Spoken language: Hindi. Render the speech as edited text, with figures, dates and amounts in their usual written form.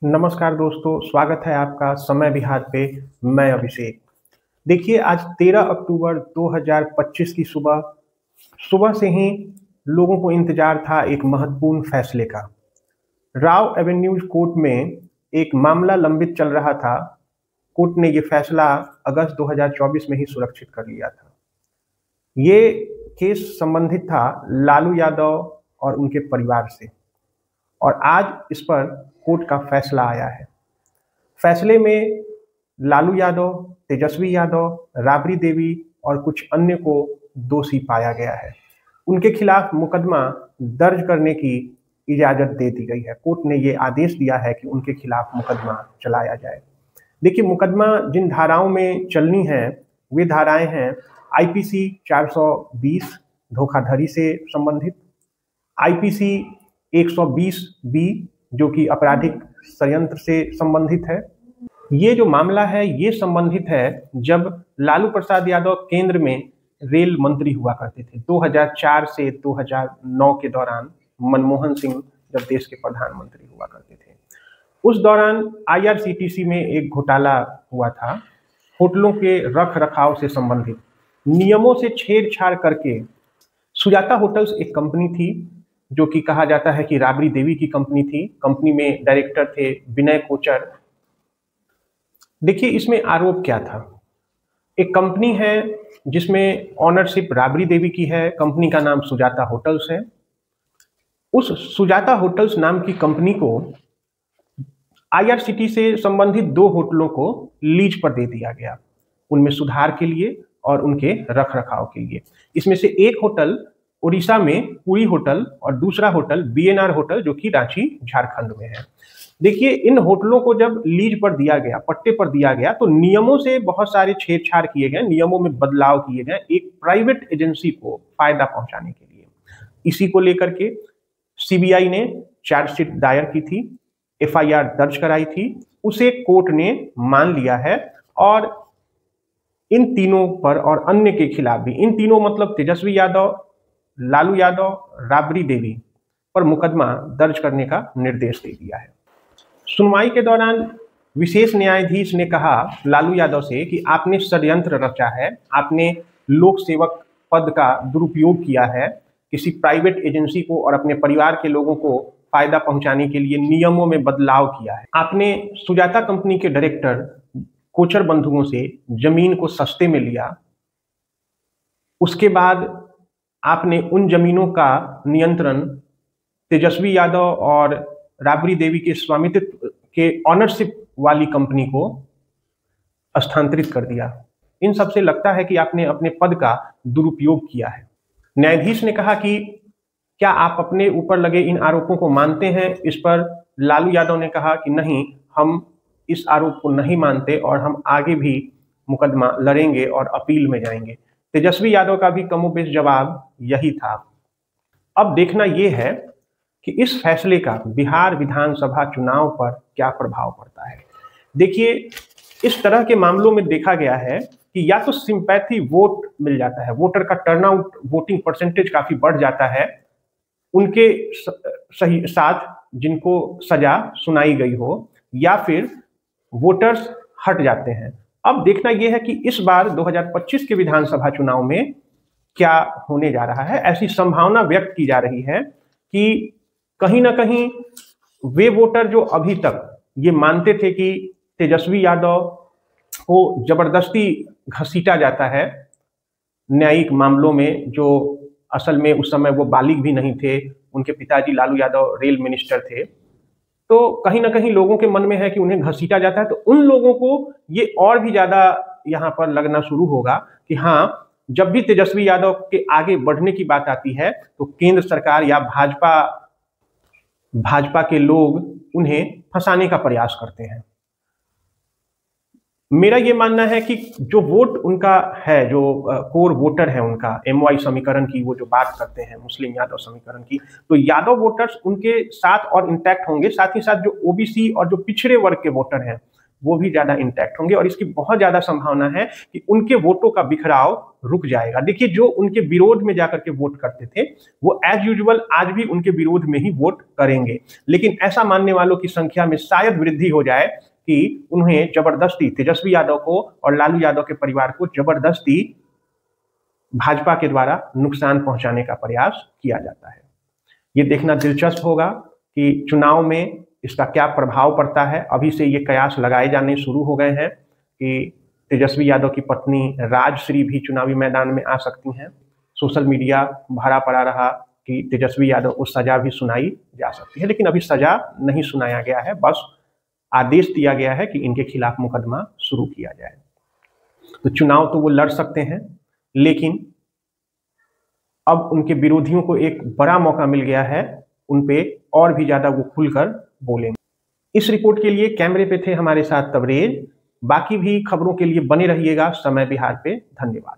नमस्कार दोस्तों, स्वागत है आपका समय विहार पे। मैं अभिषेक। देखिए, आज 13 अक्टूबर 2025 की सुबह सुबह से ही लोगों को इंतजार था एक महत्वपूर्ण फैसले का। राव एवेन्यू कोर्ट में एक मामला लंबित चल रहा था। कोर्ट ने ये फैसला अगस्त 2024 में ही सुरक्षित कर लिया था। ये केस संबंधित था लालू यादव और उनके परिवार से, और आज इस पर कोर्ट का फैसला आया है। फैसले में लालू यादव, तेजस्वी यादव, राबड़ी देवी और कुछ अन्य को दोषी पाया गया है। उनके खिलाफ मुकदमा दर्ज करने की इजाजत दे दी गई है। कोर्ट ने ये आदेश दिया है कि उनके खिलाफ मुकदमा चलाया जाए। देखिए, मुकदमा जिन धाराओं में चलनी है वे धाराएं हैं आईपीसी 420 धोखाधड़ी से संबंधित, आईपीसी 120 बी जो कि आपराधिक षड्यंत्र से संबंधित है। ये जो मामला है ये संबंधित है जब लालू प्रसाद यादव केंद्र में रेल मंत्री हुआ करते थे। 2004 से 2009 के दौरान मनमोहन सिंह जब देश के प्रधानमंत्री हुआ करते थे, उस दौरान आईआरसीटीसी में एक घोटाला हुआ था। होटलों के रख रखाव से संबंधित नियमों से छेड़छाड़ करके सुजाता होटल्स एक कंपनी थी जो कि कहा जाता है कि राबड़ी देवी की कंपनी थी। कंपनी में डायरेक्टर थे विनय कोचर। देखिए, इसमें आरोप क्या था। एक कंपनी है जिसमें ऑनरशिप राबड़ी देवी की है। कंपनी का नाम सुजाता होटल्स है। उस सुजाता होटल्स नाम की कंपनी को आईआरसीटी से संबंधित 2 होटलों को लीज पर दे दिया गया, उनमें सुधार के लिए और उनके रख रखाव के लिए। इसमें से एक होटल उड़ीसा में पुरी होटल और दूसरा होटल बीएनआर होटल जो कि रांची झारखंड में है। देखिए, इन होटलों को जब लीज पर दिया गया, पट्टे पर दिया गया, तो नियमों से बहुत सारे छेड़छाड़ किए गए, नियमों में बदलाव किए गए एक प्राइवेट एजेंसी को फायदा पहुंचाने के लिए। इसी को लेकर के सीबीआई ने चार्जशीट दायर की थी, एफआईआर दर्ज कराई थी। उसे कोर्ट ने मान लिया है और इन तीनों पर और अन्य के खिलाफ भी, इन तीनों मतलब तेजस्वी यादव, लालू यादव, राबड़ी देवी पर मुकदमा दर्ज करने का निर्देश दे दिया है। सुनवाई के दौरान विशेष न्यायाधीश ने कहा लालू यादव से कि आपने षड्यंत्र रचा है, आपने लोक सेवक पद का दुरुपयोग किया है, किसी प्राइवेट एजेंसी को और अपने परिवार के लोगों को फायदा पहुंचाने के लिए नियमों में बदलाव किया है। आपने सुजाता कंपनी के डायरेक्टर कोचर बंधुओं से जमीन को सस्ते में लिया। उसके बाद आपने उन जमीनों का नियंत्रण तेजस्वी यादव और राबड़ी देवी के स्वामित्व के ऑनरशिप वाली कंपनी को स्थानांतरित कर दिया। इन सबसे लगता है कि आपने अपने पद का दुरुपयोग किया है। न्यायाधीश ने कहा कि क्या आप अपने ऊपर लगे इन आरोपों को मानते हैं। इस पर लालू यादव ने कहा कि नहीं, हम इस आरोप को नहीं मानते और हम आगे भी मुकदमा लड़ेंगे और अपील में जाएंगे। तेजस्वी यादव का भी कमोबेश जवाब यही था। अब देखना यह है कि इस फैसले का बिहार विधानसभा चुनाव पर क्या प्रभाव पड़ता है। देखिए, इस तरह के मामलों में देखा गया है कि या तो सिंपैथी वोट मिल जाता है, वोटर का टर्नआउट, वोटिंग परसेंटेज काफी बढ़ जाता है उनके सही साथ जिनको सजा सुनाई गई हो, या फिर वोटर्स हट जाते हैं। अब देखना यह है कि इस बार 2025 के विधानसभा चुनाव में क्या होने जा रहा है। ऐसी संभावना व्यक्त की जा रही है कि कहीं ना कहीं वे वोटर जो अभी तक ये मानते थे कि तेजस्वी यादव को जबरदस्ती घसीटा जाता है न्यायिक मामलों में, जो असल में उस समय वो बालिग भी नहीं थे, उनके पिताजी लालू यादव रेल मिनिस्टर थे, तो कहीं ना कहीं लोगों के मन में है कि उन्हें घसीटा जाता है। तो उन लोगों को ये और भी ज्यादा यहाँ पर लगना शुरू होगा कि हाँ, जब भी तेजस्वी यादव के आगे बढ़ने की बात आती है तो केंद्र सरकार या भाजपा के लोग उन्हें फंसाने का प्रयास करते हैं। मेरा ये मानना है कि जो वोट उनका है, जो कोर वोटर है उनका, एमवाई समीकरण की वो जो बात करते हैं, मुस्लिम यादव समीकरण की, तो यादव वोटर्स उनके साथ और इंटैक्ट होंगे। साथ ही साथ जो ओबीसी और जो पिछड़े वर्ग के वोटर हैं, वो भी ज्यादा इंटैक्ट होंगे और इसकी बहुत ज्यादा संभावना है कि उनके वोटों का बिखराव रुक जाएगा। देखिए, जो उनके विरोध में जाकर के वोट करते थे वो एज यूजुअल आज भी उनके विरोध में ही वोट करेंगे, लेकिन ऐसा मानने वालों की संख्या में शायद वृद्धि हो जाए कि उन्हें जबरदस्ती तेजस्वी यादव को और लालू यादव के परिवार को जबरदस्ती भाजपा के द्वारा नुकसान पहुंचाने का प्रयास किया जाता है। ये देखना दिलचस्प होगा कि चुनाव में इसका क्या प्रभाव पड़ता है। अभी से ये कयास लगाए जाने शुरू हो गए हैं कि तेजस्वी यादव की पत्नी राजश्री भी चुनावी मैदान में आ सकती हैं। सोशल मीडिया भरा पड़ा रहा कि तेजस्वी यादव को सजा भी सुनाई जा सकती है, लेकिन अभी सजा नहीं सुनाया गया है, बस आदेश दिया गया है कि इनके खिलाफ मुकदमा शुरू किया जाए। तो चुनाव तो वो लड़ सकते हैं, लेकिन अब उनके विरोधियों को एक बड़ा मौका मिल गया है, उन पे और भी ज्यादा वो खुलकर बोलेंगे। इस रिपोर्ट के लिए कैमरे पे थे हमारे साथ तबरेज। बाकी भी खबरों के लिए बने रहिएगा समय बिहार पे। धन्यवाद।